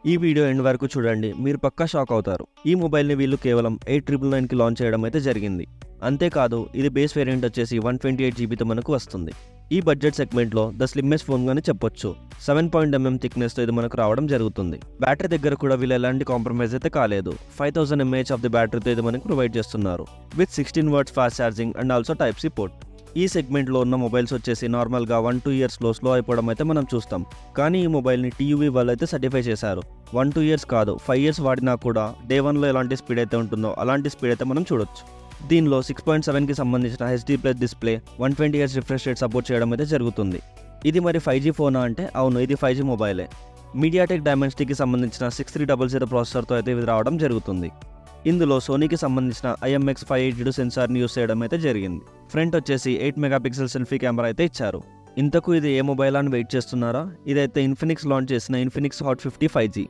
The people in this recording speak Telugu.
ఈ వీడియో ఎండ్ వరకు చూడండి, మీరు పక్కా షాక్ అవుతారు. ఈ మొబైల్ని వీళ్ళు కేవలం 8999కి లాంచ్ చేయడం అయితే జరిగింది. అంతేకాదు ఇది బేస్ వేరియంట్ వచ్చేసి 128GB మనకు వస్తుంది. ఈ బడ్జెట్ సెగ్మెంట్లో ద స్లిమ్మెస్ట్ ఫోన్ గాని చెప్పొచ్చు. 7.mm థిక్నెస్తో ఇది మనకు రావడం జరుగుతుంది. బ్యాటరీ దగ్గర కూడా వీళ్ళు ఎలాంటి కాంప్రమైజ్ అయితే కాలేదు. 5000 mAh ఆఫ్ ది బ్యాటరీతో ఇది మనకు ప్రొవైడ్ చేస్తున్నారు. With 16 watts fast charging and also type C port. ఈ సెగ్మెంట్లో ఉన్న మొబైల్స్ వచ్చేసి నార్మల్గా 1-2 ఇయర్స్లో స్లో అయిపోవడం అయితే మనం చూస్తాం. కానీ ఈ మొబైల్ని TUV వాళ్ళు అయితే సర్టిఫై చేశారు. 1-2 ఇయర్స్ కాదు, 5 ఇయర్స్ వాడినా కూడా డే 1లో ఎలాంటి స్పీడ్ అయితే ఉంటుందో అలాంటి స్పీడ్ అయితే మనం చూడొచ్చు. దీనిలో 6.7కి సంబంధించిన HD+ display, 120Hz refresh rate support చేయడం అయితే జరుగుతుంది. ఇది మరి 5G ఫోనా అంటే అవును, ఇది 5G మొబైలే. మీడియాటెక్ డైమెన్సిటీకి సంబంధించిన 6300 ప్రాసెసర్తో అయితే ఇది రావడం జరుగుతుంది. ఇందులో సోనీకి సంబంధించిన IMX582 సెన్సార్ని యూస్ చేయడం అయితే జరిగింది. ఫ్రంట్ వచ్చేసి 8 మెగాపిక్సెల్ సెల్ఫీ కెమెరా అయితే ఇచ్చారు. ఇంతకు ఇది ఏ మొబైల్ అని వెయిట్ చేస్తున్నారా? ఇదైతే ఇన్ఫినిక్స్ లాంచ్ చేసిన ఇన్ఫినిక్స్ హాట్ 50 5G.